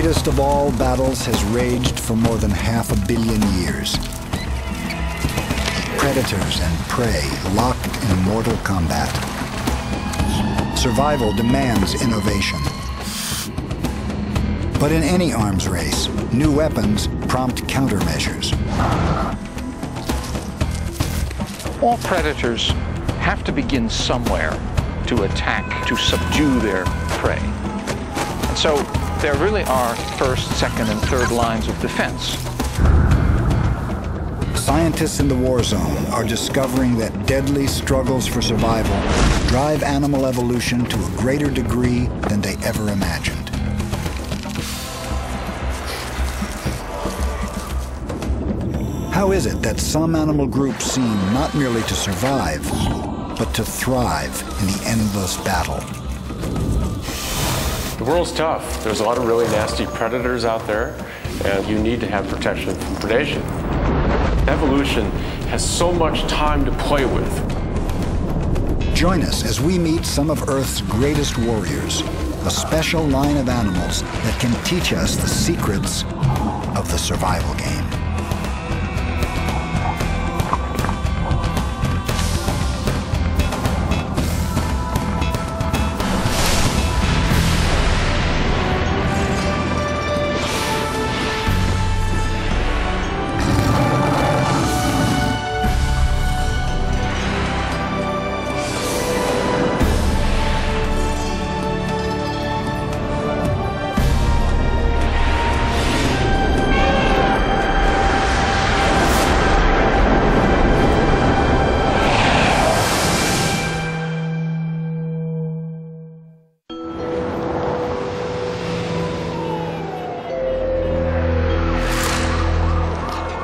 greatest of all battles has raged for more than 500 million years. Predators and prey locked in mortal combat. Survival demands innovation. But in any arms race, new weapons prompt countermeasures. All predators have to begin somewhere to attack, to subdue their prey. And so there really are first, second, and third lines of defense. Scientists in the war zone are discovering that deadly struggles for survival drive animal evolution to a greater degree than they ever imagined. How is it that some animal groups seem not merely to survive, but to thrive in the endless battle? The world's tough. There's a lot of really nasty predators out there, and you need to have protection from predation. Evolution has so much time to play with. Join us as we meet some of Earth's greatest warriors, a special line of animals that can teach us the secrets of the survival game.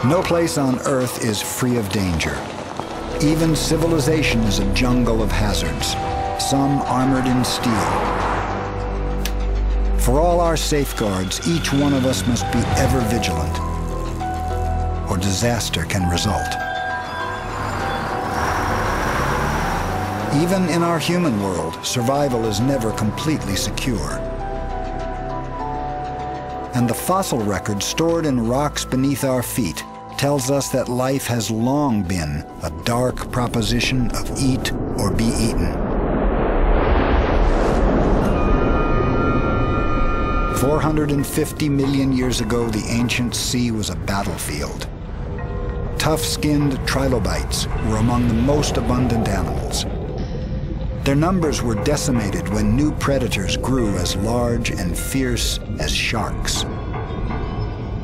No place on Earth is free of danger. Even civilization is a jungle of hazards, some armored in steel. For all our safeguards, each one of us must be ever vigilant, or disaster can result. Even in our human world, survival is never completely secure. And the fossil record stored in rocks beneath our feet tells us that life has long been a dark proposition of eat or be eaten. 450 million years ago, the ancient sea was a battlefield. Tough-skinned trilobites were among the most abundant animals. Their numbers were decimated when new predators grew as large and fierce as sharks.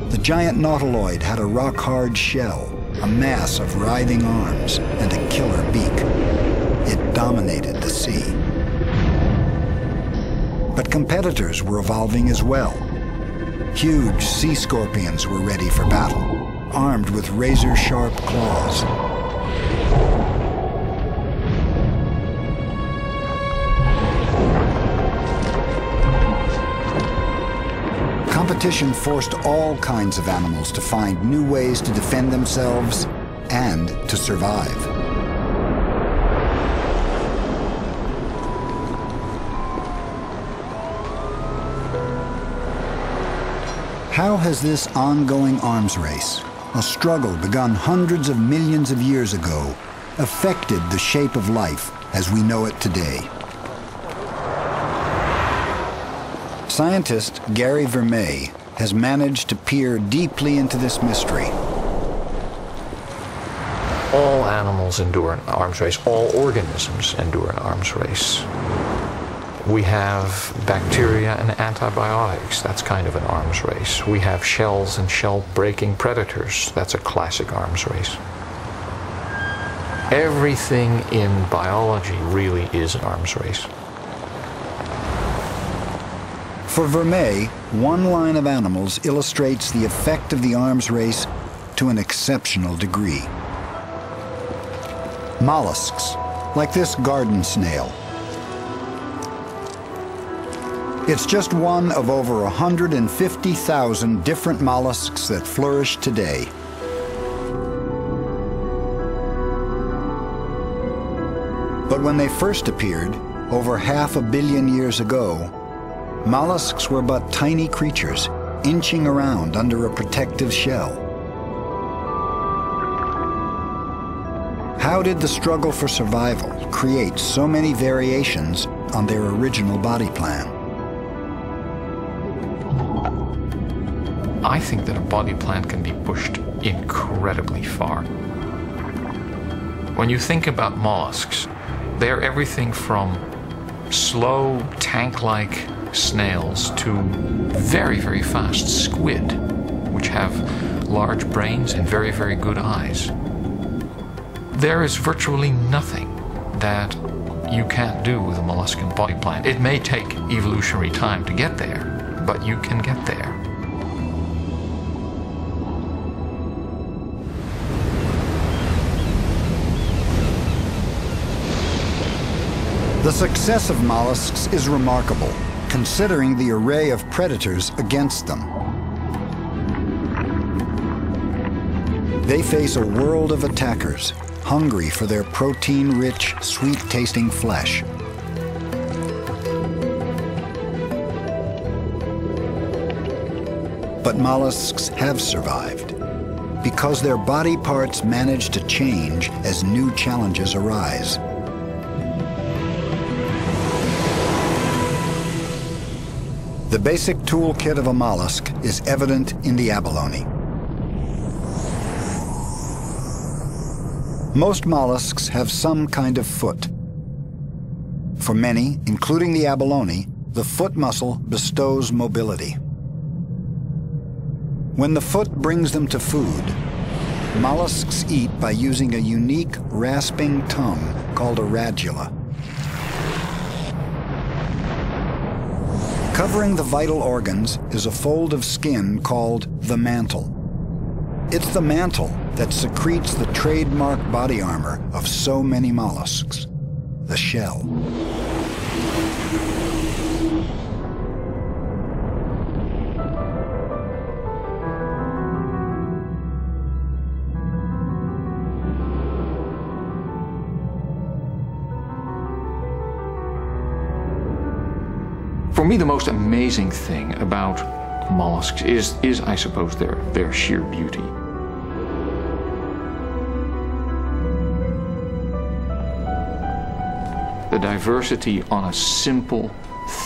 The giant nautiloid had a rock-hard shell, a mass of writhing arms, and a killer beak. It dominated the sea. But competitors were evolving as well. Huge sea scorpions were ready for battle, armed with razor-sharp claws. Competition forced all kinds of animals to find new ways to defend themselves and to survive. How has this ongoing arms race, a struggle begun hundreds of millions of years ago, affected the shape of life as we know it today? Scientist Gary Vermeij has managed to peer deeply into this mystery. All animals endure an arms race. All organisms endure an arms race. We have bacteria and antibiotics. That's kind of an arms race. We have shells and shell-breaking predators. That's a classic arms race. Everything in biology really is an arms race. For Vermeij, one line of animals illustrates the effect of the arms race to an exceptional degree. Mollusks, like this garden snail. It's just one of over 150,000 different mollusks that flourish today. But when they first appeared, over 500 million years ago, mollusks were but tiny creatures, inching around under a protective shell. How did the struggle for survival create so many variations on their original body plan? I think that a body plan can be pushed incredibly far. When you think about mollusks, they're everything from slow, tank-like snails to very, very fast squid, which have large brains and very, very good eyes. There is virtually nothing that you can't do with a molluscan body plan. It may take evolutionary time to get there, but you can get there. The success of mollusks is remarkable, considering the array of predators against them. They face a world of attackers, hungry for their protein-rich, sweet-tasting flesh. But mollusks have survived, because their body parts manage to change as new challenges arise. The basic toolkit of a mollusk is evident in the abalone. Most mollusks have some kind of foot. For many, including the abalone, the foot muscle bestows mobility. When the foot brings them to food, mollusks eat by using a unique rasping tongue called a radula. Covering the vital organs is a fold of skin called the mantle. It's the mantle that secretes the trademark body armor of so many mollusks, the shell. For me, the most amazing thing about mollusks is I suppose, their sheer beauty. The diversity on a simple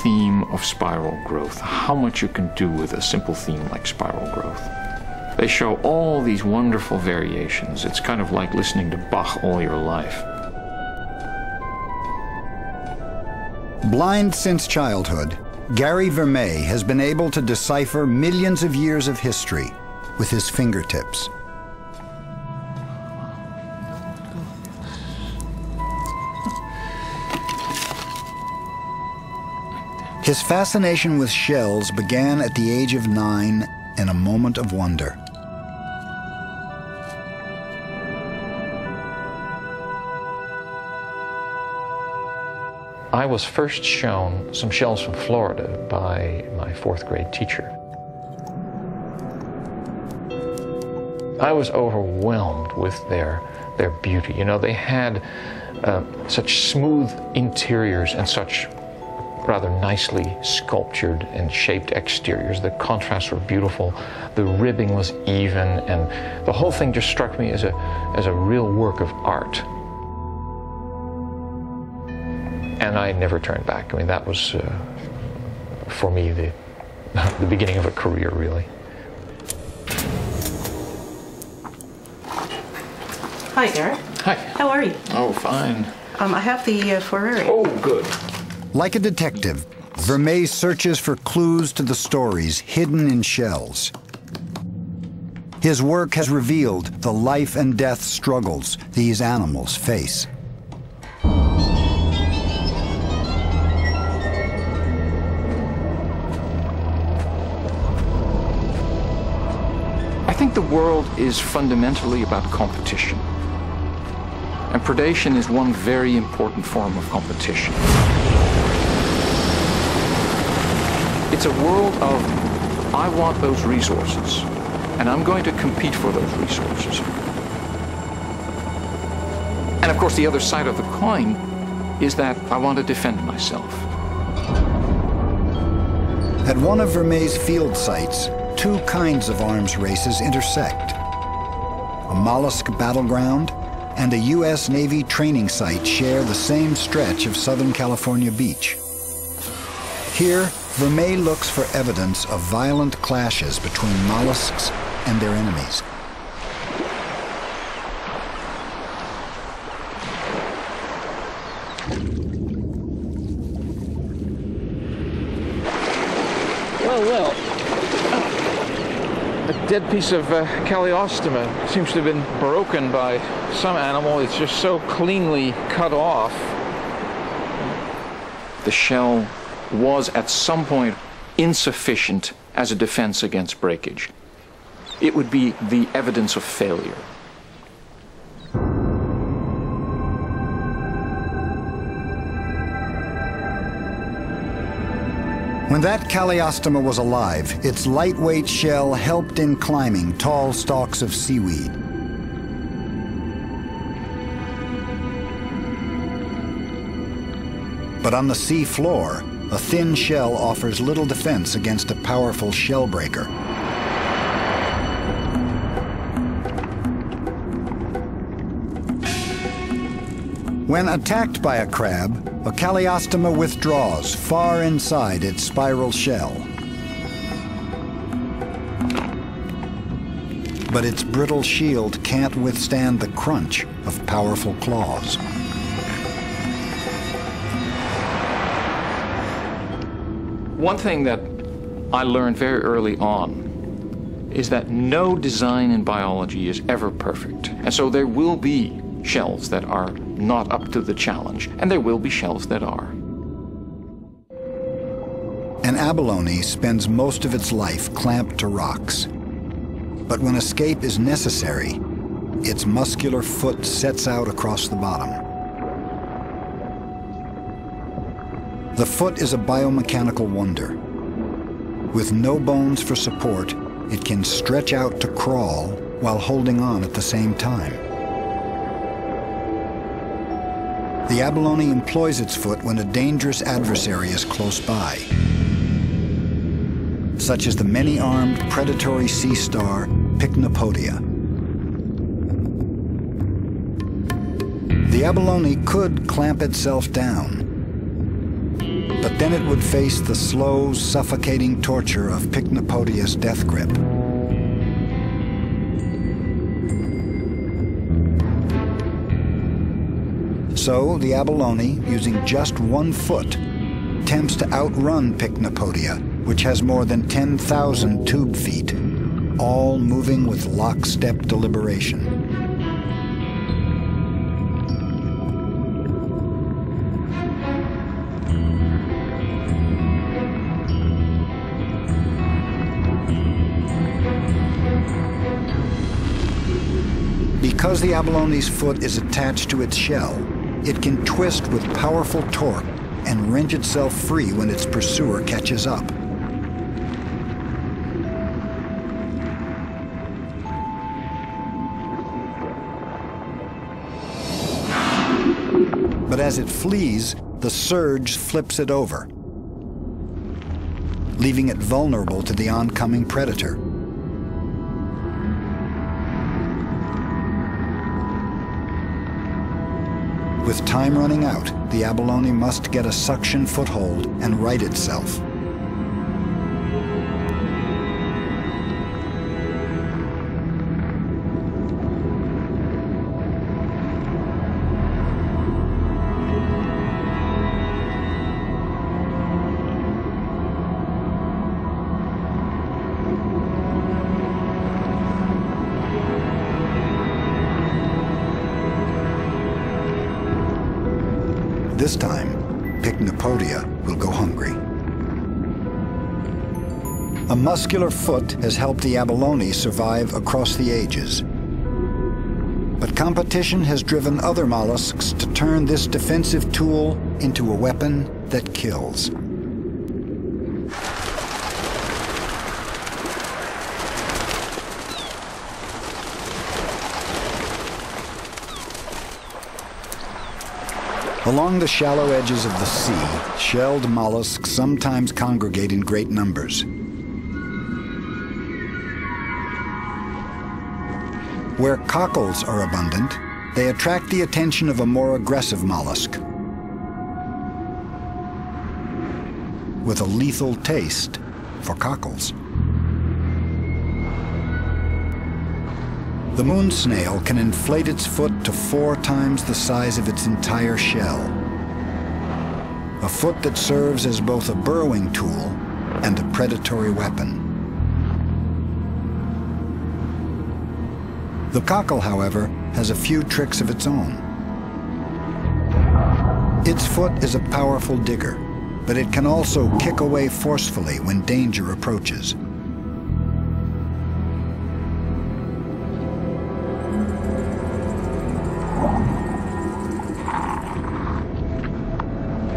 theme of spiral growth. How much you can do with a simple theme like spiral growth. They show all these wonderful variations. It's kind of like listening to Bach all your life. Blind since childhood, Gary Vermeer has been able to decipher millions of years of history with his fingertips. His fascination with shells began at the age of 9 in a moment of wonder. I was first shown some shells from Florida by my 4th grade teacher. I was overwhelmed with their beauty. You know, they had such smooth interiors and such rather nicely sculptured and shaped exteriors. The contrasts were beautiful, the ribbing was even, and the whole thing just struck me as a real work of art. And I never turned back. I mean, that was, for me, the beginning of a career, really. Hi, Garrett. Hi. How are you? Oh, fine. I have the Ferrari. Oh, good. Like a detective, Vermeer searches for clues to the stories hidden in shells. His work has revealed the life and death struggles these animals face. I think the world is fundamentally about competition. And predation is one very important form of competition. It's a world of, I want those resources, and I'm going to compete for those resources. And of course, the other side of the coin is that I want to defend myself. At one of Vermeer's field sites, two kinds of arms races intersect: a mollusk battleground and a U.S. Navy training site share the same stretch of Southern California beach. Here, Vermeer looks for evidence of violent clashes between mollusks and their enemies. Well, a dead piece of Calliostoma seems to have been broken by some animal. It's just so cleanly cut off. The shell was at some point insufficient as a defense against breakage. It would be the evidence of failure. When that Calliostoma was alive, its lightweight shell helped in climbing tall stalks of seaweed. But on the sea floor, a thin shell offers little defense against a powerful shell breaker. When attacked by a crab, a Calliostoma withdraws far inside its spiral shell. But its brittle shield can't withstand the crunch of powerful claws. One thing that I learned very early on is that no design in biology is ever perfect. And so there will be shells that are not up to the challenge, and there will be shells that are. An abalone spends most of its life clamped to rocks. But when escape is necessary, its muscular foot sets out across the bottom. The foot is a biomechanical wonder. With no bones for support, it can stretch out to crawl while holding on at the same time. The abalone employs its foot when a dangerous adversary is close by, such as the many-armed predatory sea star Pycnopodia. The abalone could clamp itself down, but then it would face the slow, suffocating torture of Pycnopodia's death grip. So the abalone, using just one foot, attempts to outrun Pycnopodia, which has more than 10,000 tube feet, all moving with lockstep deliberation. Because the abalone's foot is attached to its shell, it can twist with powerful torque and wrench itself free when its pursuer catches up. But as it flees, the surge flips it over, leaving it vulnerable to the oncoming predator. With time running out, the abalone must get a suction foothold and right itself. This time, Pycnopodia will go hungry. A muscular foot has helped the abalone survive across the ages. But competition has driven other mollusks to turn this defensive tool into a weapon that kills. Along the shallow edges of the sea, shelled mollusks sometimes congregate in great numbers. Where cockles are abundant, they attract the attention of a more aggressive mollusk with a lethal taste for cockles. The moon snail can inflate its foot to 4 times the size of its entire shell, a foot that serves as both a burrowing tool and a predatory weapon. The cockle, however, has a few tricks of its own. Its foot is a powerful digger, but it can also kick away forcefully when danger approaches.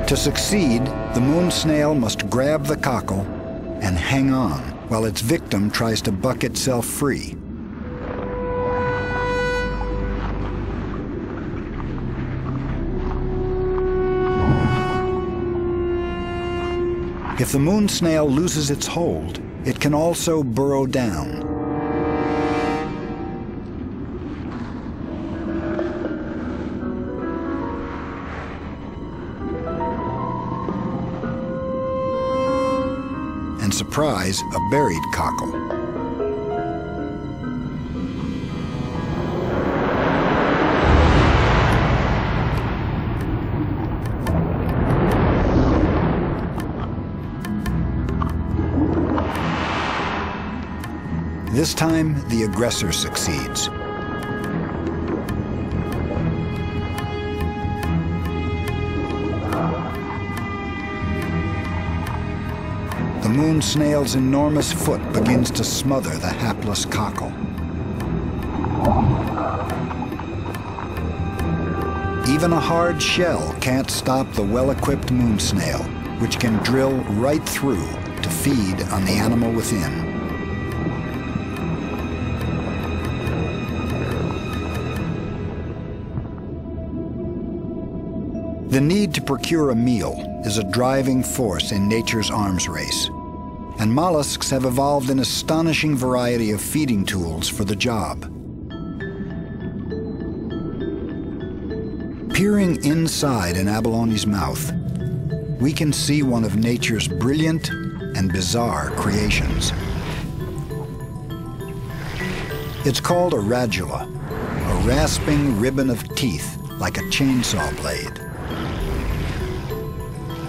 To succeed, the moon snail must grab the cockle and hang on while its victim tries to buck itself free. If the moon snail loses its hold, it can also burrow down. And surprise a buried cockle. This time, the aggressor succeeds. The moon snail's enormous foot begins to smother the hapless cockle. Even a hard shell can't stop the well-equipped moon snail, which can drill right through to feed on the animal within. The need to procure a meal is a driving force in nature's arms race, and mollusks have evolved an astonishing variety of feeding tools for the job. Peering inside an abalone's mouth, we can see one of nature's brilliant and bizarre creations. It's called a radula, a rasping ribbon of teeth like a chainsaw blade.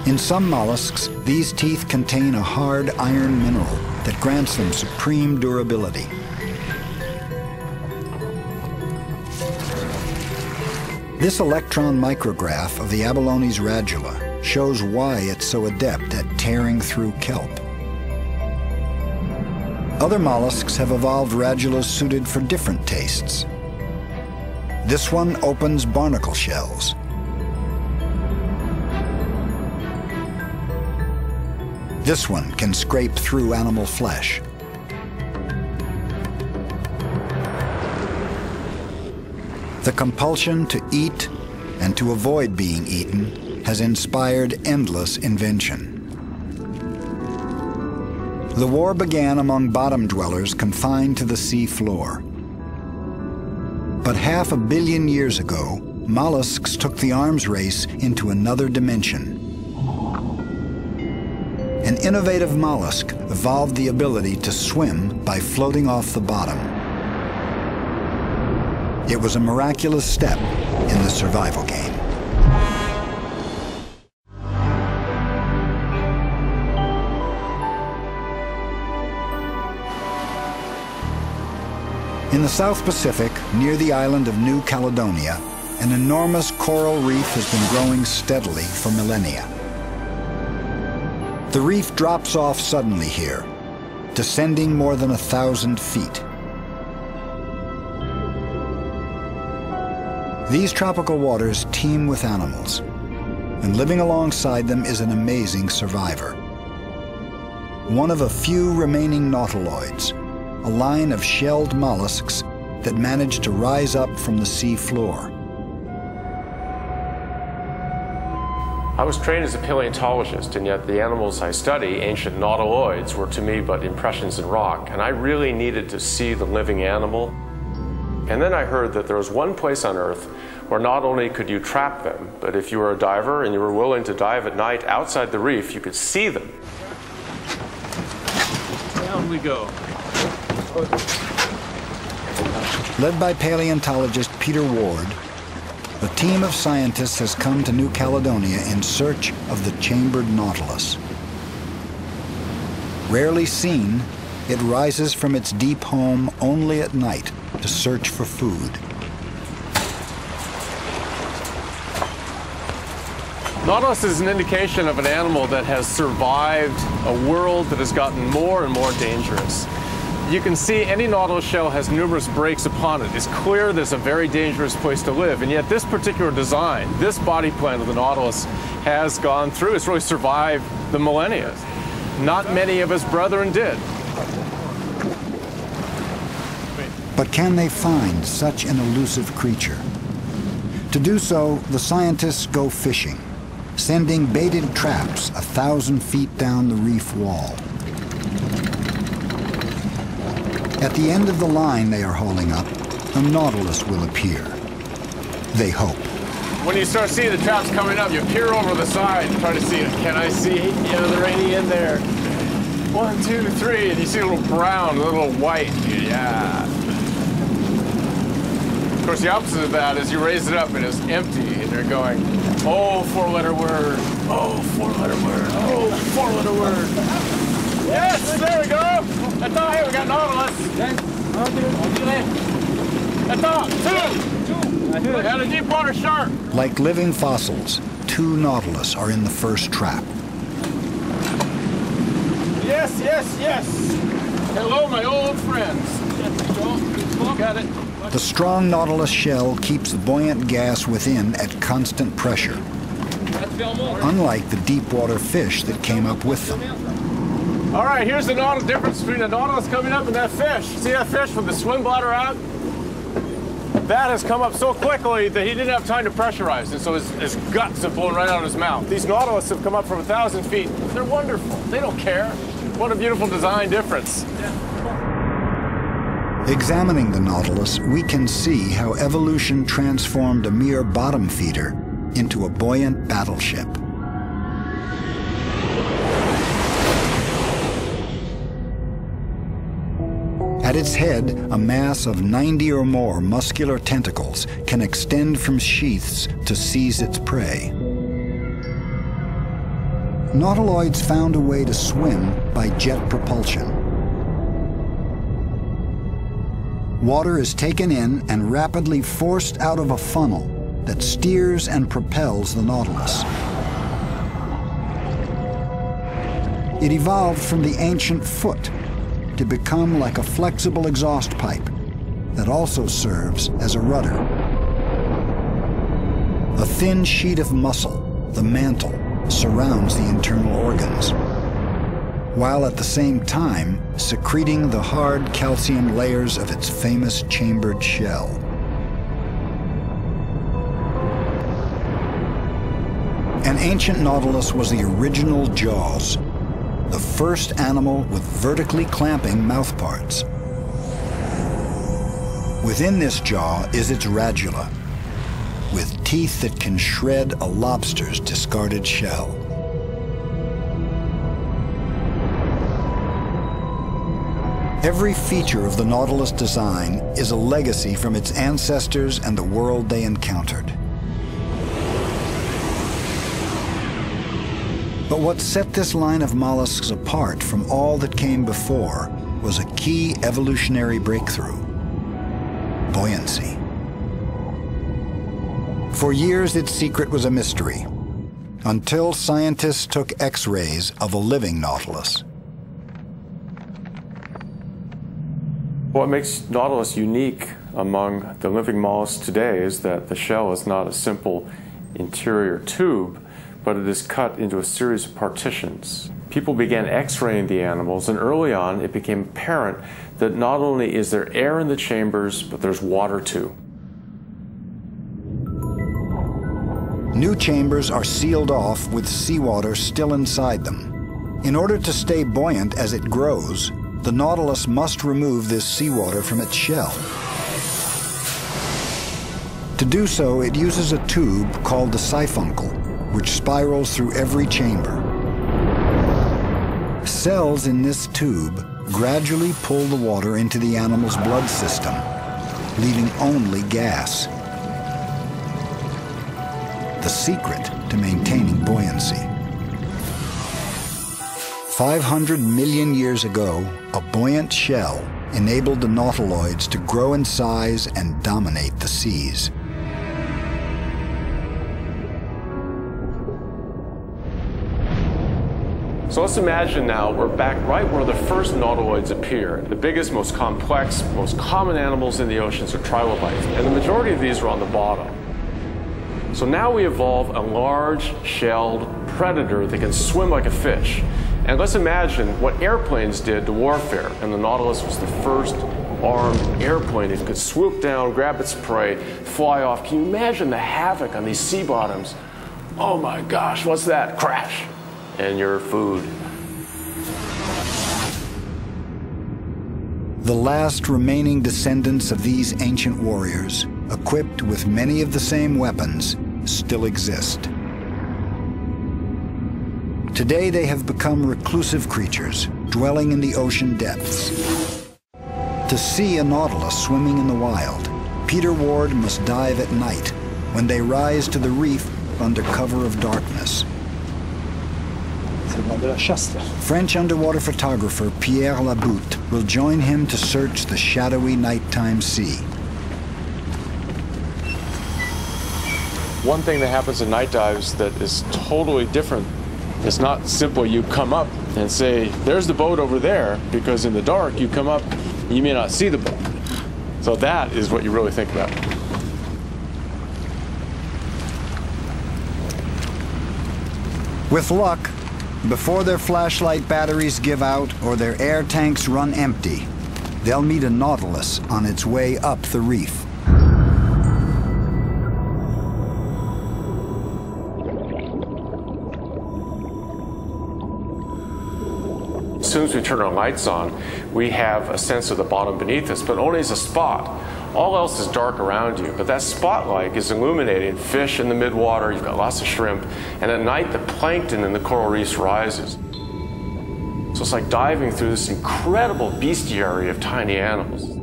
In some mollusks, these teeth contain a hard iron mineral that grants them supreme durability. This electron micrograph of the abalone's radula shows why it's so adept at tearing through kelp. Other mollusks have evolved radulas suited for different tastes. This one opens barnacle shells. This one can scrape through animal flesh. The compulsion to eat and to avoid being eaten has inspired endless invention. The war began among bottom dwellers confined to the sea floor. But 500 million years ago, mollusks took the arms race into another dimension. An innovative mollusk evolved the ability to swim by floating off the bottom. It was a miraculous step in the survival game. In the South Pacific, near the island of New Caledonia, an enormous coral reef has been growing steadily for millennia. The reef drops off suddenly here, descending more than 1,000 feet. These tropical waters teem with animals, and living alongside them is an amazing survivor. One of a few remaining nautiloids, a line of shelled mollusks that managed to rise up from the sea floor. I was trained as a paleontologist, and yet the animals I study, ancient nautiloids, were to me but impressions in rock, and I really needed to see the living animal. And then I heard that there was one place on Earth where not only could you trap them, but if you were a diver and you were willing to dive at night outside the reef, you could see them. Down we go. Led by paleontologist Peter Ward, a team of scientists has come to New Caledonia in search of the chambered nautilus. Rarely seen, it rises from its deep home only at night to search for food. Nautilus is an indication of an animal that has survived a world that has gotten more and more dangerous. You can see any nautilus shell has numerous breaks upon it. It's clear that it's a very dangerous place to live, and yet this particular design, this body plan of the nautilus has gone through. It's really survived the millennia. Not many of his brethren did. But can they find such an elusive creature? To do so, the scientists go fishing, sending baited traps 1,000 feet down the reef wall. At the end of the line they are hauling up, a nautilus will appear. They hope. When you start seeing the traps coming up, you peer over the side and try to see it. Can I see? Yeah, they're already in there. 1, 2, 3, and you see a little brown, a little white. Yeah. Of course, the opposite of that is you raise it up and it's empty, and they're going, oh, 4-letter word. Oh, 4-letter word. Oh, 4-letter word. Yes, there we go. That's all. Here we got nautilus. That's all. 2. We got a deep water shark. Like living fossils, 2 nautilus are in the first trap. Yes, yes, yes. Hello, my old friends. Got it. The strong nautilus shell keeps the buoyant gas within at constant pressure, unlike the deep water fish that came up with them. All right, here's the difference between the nautilus coming up and that fish. See that fish with the swim bladder out? That has come up so quickly that he didn't have time to pressurize it, so his guts have blown right out of his mouth. These nautilus have come up from 1,000 feet. They're wonderful. They don't care. What a beautiful design difference. Examining the nautilus, we can see how evolution transformed a mere bottom feeder into a buoyant battleship. At its head, a mass of 90 or more muscular tentacles can extend from sheaths to seize its prey. Nautiloids found a way to swim by jet propulsion. Water is taken in and rapidly forced out of a funnel that steers and propels the nautilus. It evolved from the ancient foot to become like a flexible exhaust pipe that also serves as a rudder. A thin sheet of muscle, the mantle, surrounds the internal organs, while at the same time secreting the hard calcium layers of its famous chambered shell. An ancient nautilus was the original jaws, the first animal with vertically clamping mouthparts. Within this jaw is its radula, with teeth that can shred a lobster's discarded shell. Every feature of the nautilus design is a legacy from its ancestors and the world they encountered. But what set this line of mollusks apart from all that came before was a key evolutionary breakthrough: buoyancy. For years, its secret was a mystery, until scientists took X-rays of a living nautilus. What makes nautilus unique among the living mollusks today is that the shell is not a simple interior tube, but it is cut into a series of partitions. People began X-raying the animals, and early on it became apparent that not only is there air in the chambers, but there's water too. New chambers are sealed off with seawater still inside them. In order to stay buoyant as it grows, the nautilus must remove this seawater from its shell. To do so, it uses a tube called the siphuncle, which spirals through every chamber. Cells in this tube gradually pull the water into the animal's blood system, leaving only gas. The secret to maintaining buoyancy. 500 million years ago, a buoyant shell enabled the nautiloids to grow in size and dominate the seas. So let's imagine now we're back right where the first nautiloids appeared. The biggest, most complex, most common animals in the oceans are trilobites, and the majority of these are on the bottom. So now we evolve a large shelled predator that can swim like a fish. And let's imagine what airplanes did to warfare, and the Nautilus was the first armed airplane that could swoop down, grab its prey, fly off. Can you imagine the havoc on these sea bottoms? Oh my gosh, what's that? Crash! And your food. The last remaining descendants of these ancient warriors, equipped with many of the same weapons, still exist. Today they have become reclusive creatures, dwelling in the ocean depths. To see a nautilus swimming in the wild, Peter Ward must dive at night, when they rise to the reef under cover of darkness. French underwater photographer Pierre Laboute will join him to search the shadowy nighttime sea. One thing that happens in night dives that is totally different. It's not simple you come up and say, there's the boat over there, because in the dark you come up, you may not see the boat. So that is what you really think about. With luck, before their flashlight batteries give out or their air tanks run empty, they'll meet a nautilus on its way up the reef. As soon as we turn our lights on, we have a sense of the bottom beneath us, but only as a spot. All else is dark around you, but that spotlight is illuminating fish in the midwater, you've got lots of shrimp, and at night the plankton in the coral reefs rises. So it's like diving through this incredible bestiary of tiny animals.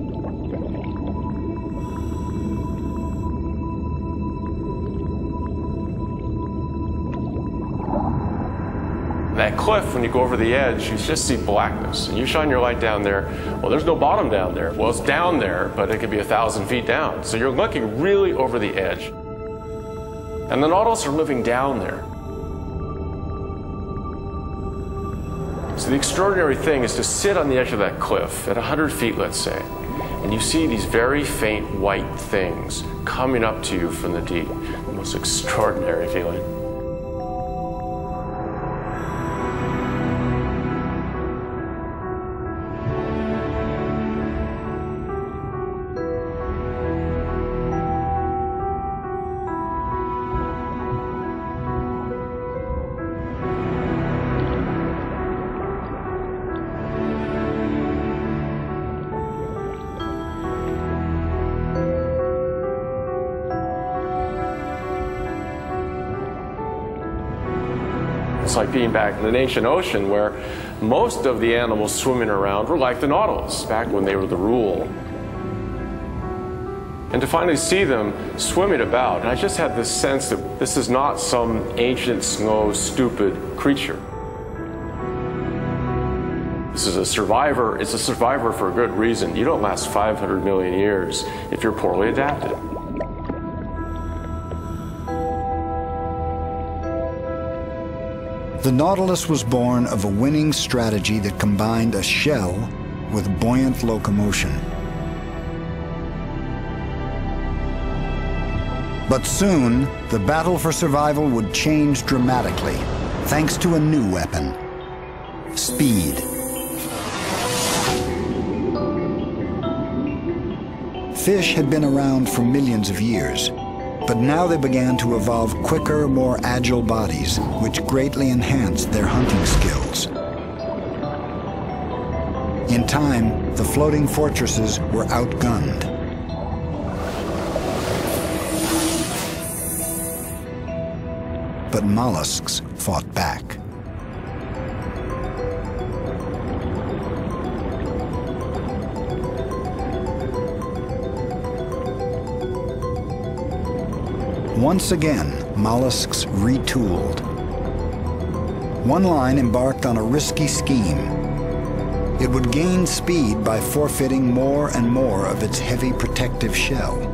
That cliff, when you go over the edge, you just see blackness. And you shine your light down there, well, there's no bottom down there. Well, it's down there, but it could be 1,000 feet down. So you're looking really over the edge. And the nautilus are living down there. So the extraordinary thing is to sit on the edge of that cliff at 100 feet, let's say, and you see these very faint white things coming up to you from the deep. The most extraordinary feeling. It's like being back in an ancient ocean where most of the animals swimming around were like the nautilus, back when they were the rule. And to finally see them swimming about, and I just had this sense that this is not some ancient, slow, stupid creature. This is a survivor. It's a survivor for a good reason. You don't last 500 million years if you're poorly adapted. The Nautilus was born of a winning strategy that combined a shell with buoyant locomotion. But soon, the battle for survival would change dramatically, thanks to a new weapon: speed. Fish had been around for millions of years, but now they began to evolve quicker, more agile bodies, which greatly enhanced their hunting skills. In time, the floating fortresses were outgunned. but mollusks fought back. Once again, mollusks retooled. One line embarked on a risky scheme. It would gain speed by forfeiting more and more of its heavy protective shell.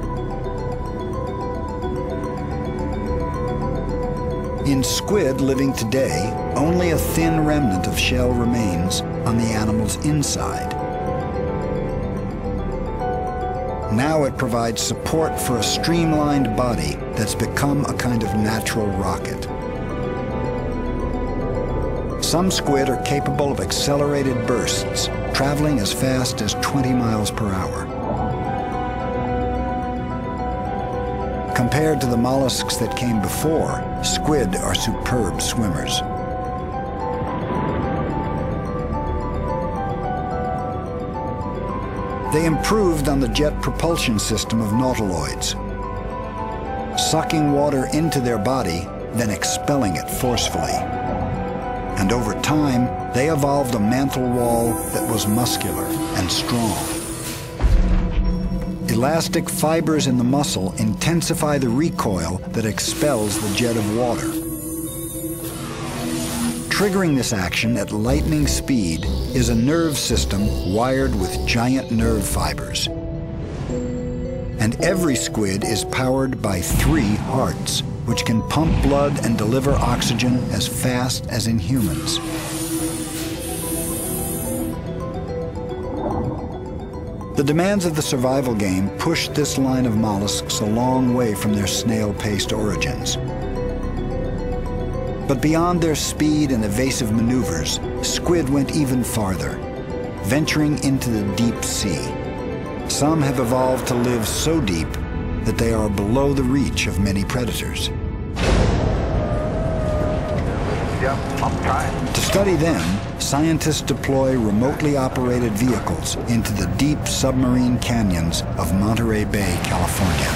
In squid living today, only a thin remnant of shell remains on the animal's inside. Now it provides support for a streamlined body that's become a kind of natural rocket. Some squid are capable of accelerated bursts, traveling as fast as 20 miles per hour. Compared to the mollusks that came before, squid are superb swimmers. They improved on the jet propulsion system of nautiloids, sucking water into their body, then expelling it forcefully. And over time, they evolved a mantle wall that was muscular and strong. Elastic fibers in the muscle intensify the recoil that expels the jet of water. Triggering this action at lightning speed is a nerve system wired with giant nerve fibers. And every squid is powered by 3 hearts, which can pump blood and deliver oxygen as fast as in humans. The demands of the survival game pushed this line of mollusks a long way from their snail-paced origins. But beyond their speed and evasive maneuvers, squid went even farther, venturing into the deep sea. Some have evolved to live so deep that they are below the reach of many predators. To study them, scientists deploy remotely operated vehicles into the deep submarine canyons of Monterey Bay, California.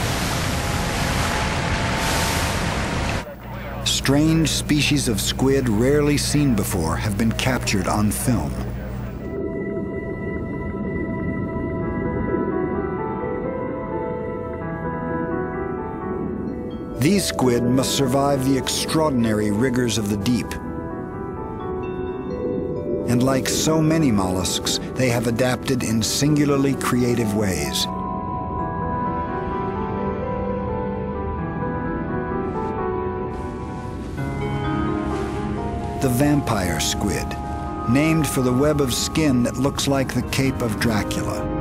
Strange species of squid rarely seen before have been captured on film. These squid must survive the extraordinary rigors of the deep. And like so many mollusks, they have adapted in singularly creative ways. The vampire squid, named for the web of skin that looks like the cape of Dracula.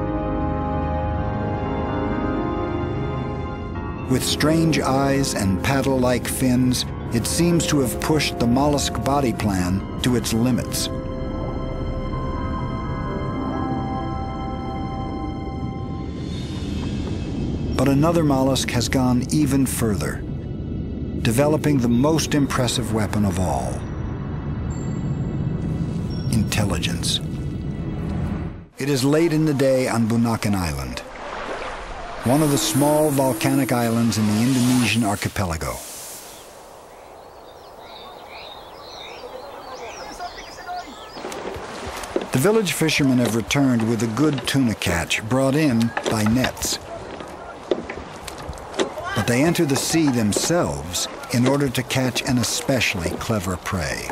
With strange eyes and paddle-like fins, it seems to have pushed the mollusk body plan to its limits. But another mollusk has gone even further, developing the most impressive weapon of all: intelligence. It is late in the day on Bunaken Island, one of the small volcanic islands in the Indonesian archipelago. The village fishermen have returned with a good tuna catch brought in by nets. But they enter the sea themselves in order to catch an especially clever prey.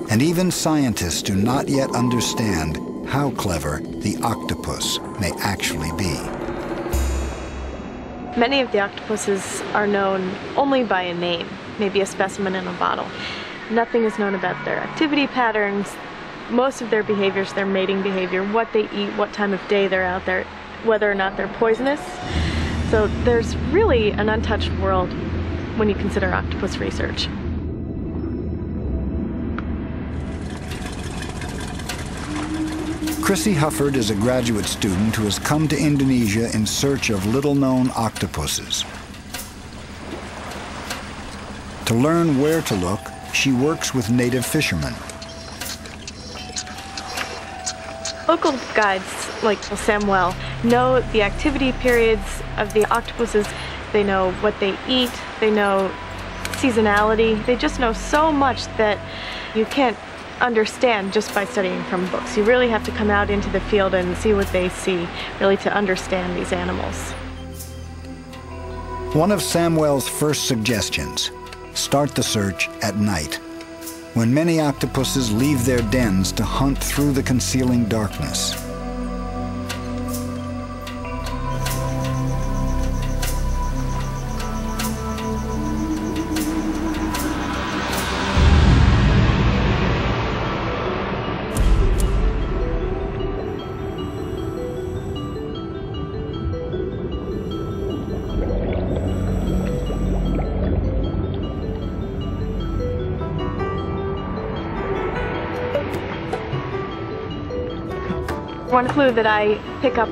And even scientists do not yet understand how clever the octopus may actually be. Many of the octopuses are known only by a name, maybe a specimen in a bottle. Nothing is known about their activity patterns, most of their behaviors, their mating behavior, what they eat, what time of day they're out there, whether or not they're poisonous. So there's really an untouched world when you consider octopus research. Chrissy Hufford is a graduate student who has come to Indonesia in search of little-known octopuses. To learn where to look, she works with native fishermen. Local guides like Samuel know the activity periods of the octopuses. They know what they eat. They know seasonality. They just know so much that you can't understand just by studying from books. You really have to come out into the field and see what they see, really to understand these animals. One of Samuel's first suggestions: start the search at night, when many octopuses leave their dens to hunt through the concealing darkness. One clue that I pick up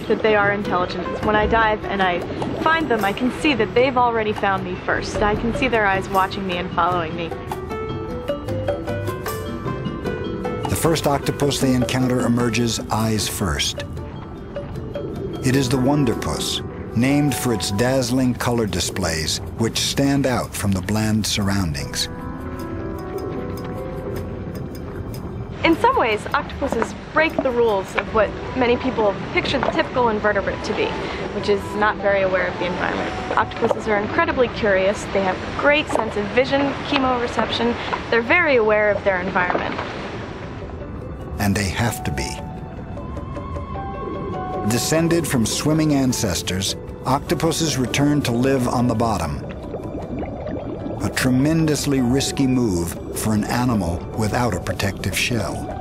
that they are intelligent is when I dive and I find them, I can see that they've already found me first. I can see their eyes watching me and following me. The first octopus they encounter emerges eyes first. It is the wonderpuss, named for its dazzling color displays, which stand out from the bland surroundings. In some ways, octopuses break the rules of what many people picture the typical invertebrate to be, which is not very aware of the environment. Octopuses are incredibly curious. They have a great sense of vision, chemoreception. They're very aware of their environment. And they have to be. Descended from swimming ancestors, octopuses return to live on the bottom. A tremendously risky move for an animal without a protective shell.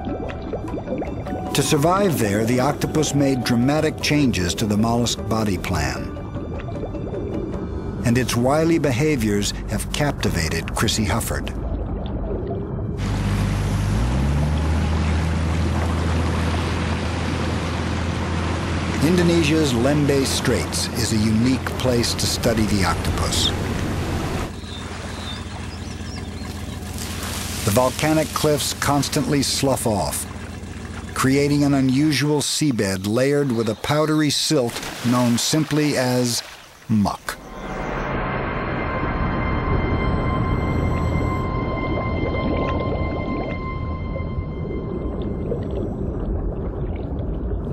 To survive there, the octopus made dramatic changes to the mollusk body plan. And its wily behaviors have captivated Chrissy Hufford. Indonesia's Lembeh Straits is a unique place to study the octopus. The volcanic cliffs constantly slough off, creating an unusual seabed layered with a powdery silt known simply as muck.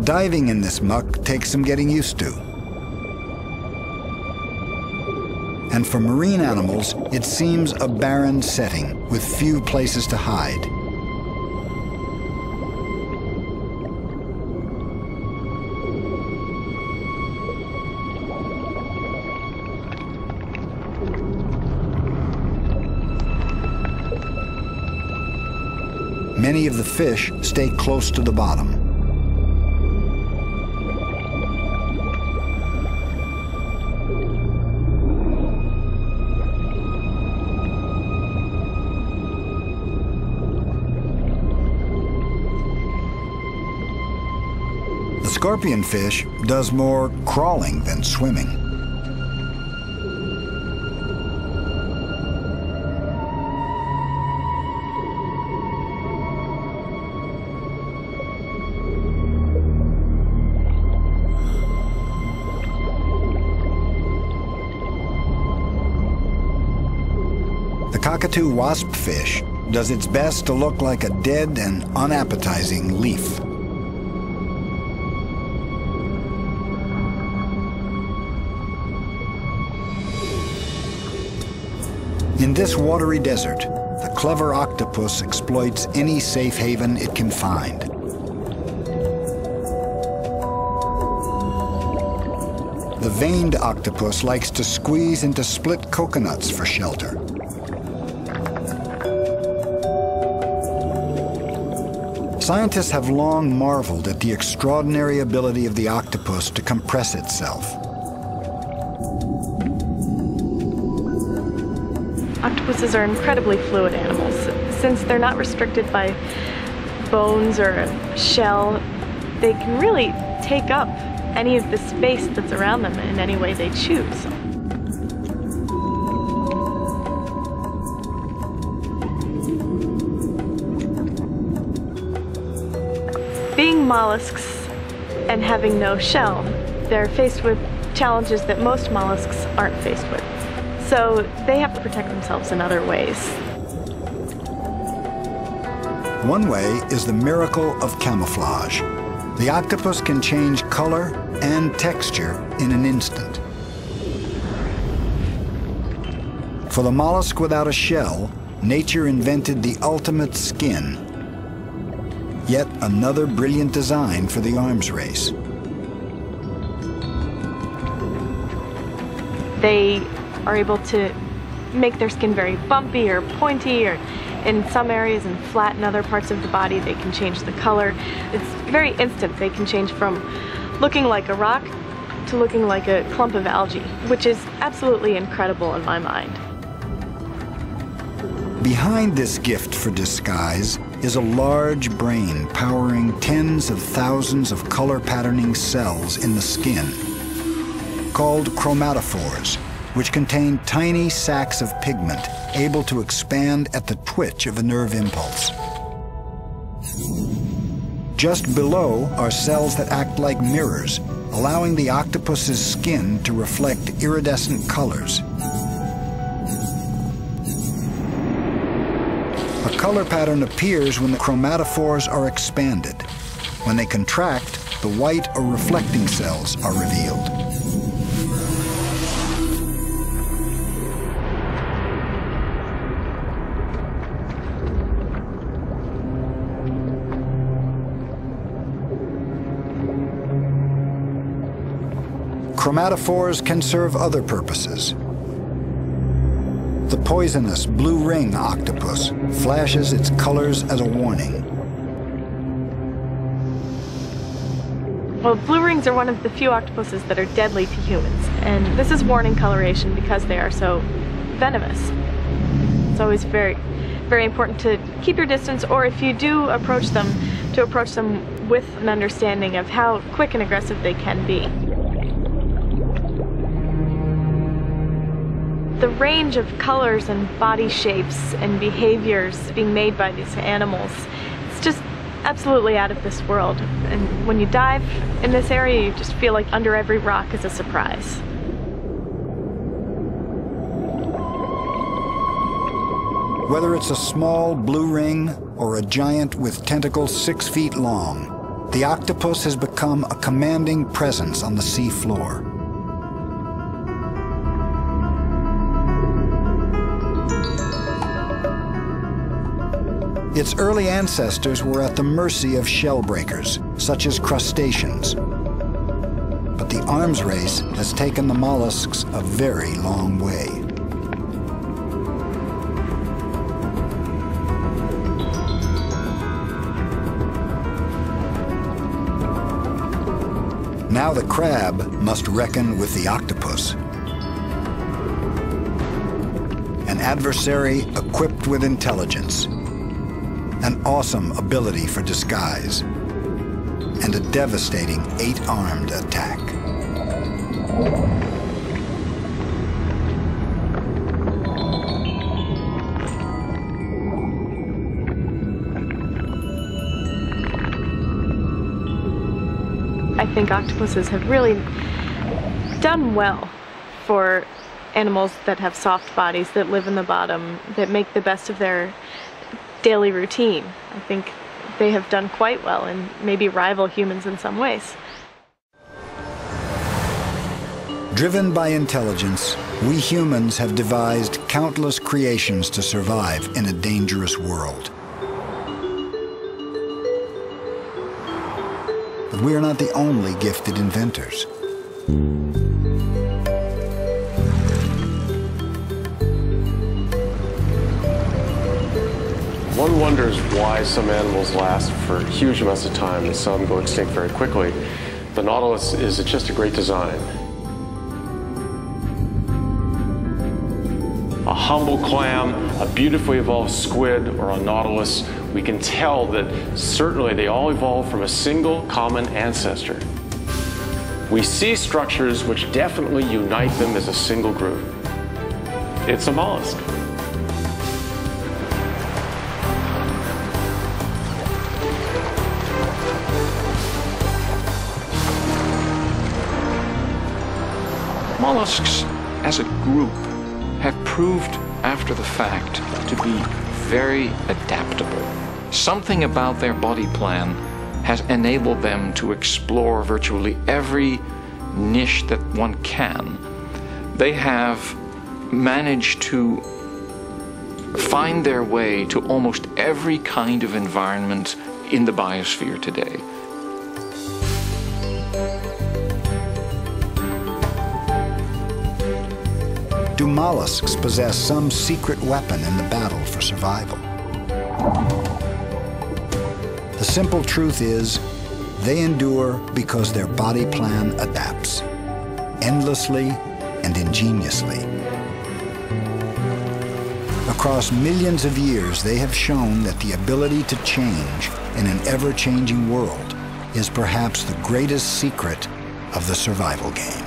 Diving in this muck takes some getting used to. And for marine animals, it seems a barren setting with few places to hide. Many of the fish stay close to the bottom. Scorpionfish does more crawling than swimming. The cockatoo waspfish does its best to look like a dead and unappetizing leaf. In this watery desert, the clever octopus exploits any safe haven it can find. The veined octopus likes to squeeze into split coconuts for shelter. Scientists have long marveled at the extraordinary ability of the octopus to compress itself. Octopuses are incredibly fluid animals. Since they're not restricted by bones or a shell, they can really take up any of the space that's around them in any way they choose. Being being mollusks and having no shell, they're faced with challenges that most mollusks aren't faced with. So they have to protect themselves in other ways. One way is the miracle of camouflage. The octopus can change color and texture in an instant. For the mollusk without a shell, nature invented the ultimate skin. Yet another brilliant design for the arms race. They are able to make their skin very bumpy or pointy, or in some areas, and flat in other parts of the body. They can change the color. It's very instant. They can change from looking like a rock to looking like a clump of algae, which is absolutely incredible in my mind. Behind this gift for disguise is a large brain powering tens of thousands of color patterning cells in the skin, called chromatophores, which contain tiny sacs of pigment able to expand at the twitch of a nerve impulse. Just below are cells that act like mirrors, allowing the octopus's skin to reflect iridescent colors. A color pattern appears when the chromatophores are expanded. When they contract, the white or reflecting cells are revealed. Chromatophores can serve other purposes. The poisonous blue ring octopus flashes its colors as a warning. Well, blue rings are one of the few octopuses that are deadly to humans, and this is warning coloration because they are so venomous. It's always very, very important to keep your distance, or if you do approach them, to approach them with an understanding of how quick and aggressive they can be. The range of colors and body shapes and behaviors being made by these animals, it's just absolutely out of this world. And when you dive in this area, you just feel like under every rock is a surprise. Whether it's a small blue ring or a giant with tentacles 6 feet long, the octopus has become a commanding presence on the sea floor. Its early ancestors were at the mercy of shell breakers, such as crustaceans. But the arms race has taken the mollusks a very long way. Now the crab must reckon with the octopus. An adversary equipped with intelligence, an awesome ability for disguise, and a devastating 8-armed attack. I think octopuses have really done well for animals that have soft bodies, that live in the bottom, that make the best of their daily routine. I think they have done quite well and maybe rival humans in some ways. Driven by intelligence, we humans have devised countless creations to survive in a dangerous world. But we are not the only gifted inventors. One wonders why some animals last for huge amounts of time and some go extinct very quickly. The nautilus is just a great design. A humble clam, a beautifully evolved squid, or a nautilus, we can tell that certainly they all evolved from a single common ancestor. We see structures which definitely unite them as a single group. It's a mollusk. Mollusks, as a group, have proved after the fact to be very adaptable. Something about their body plan has enabled them to explore virtually every niche that one can. They have managed to find their way to almost every kind of environment in the biosphere today. Do mollusks possess some secret weapon in the battle for survival? The simple truth is, they endure because their body plan adapts, endlessly and ingeniously. Across millions of years, they have shown that the ability to change in an ever-changing world is perhaps the greatest secret of the survival game.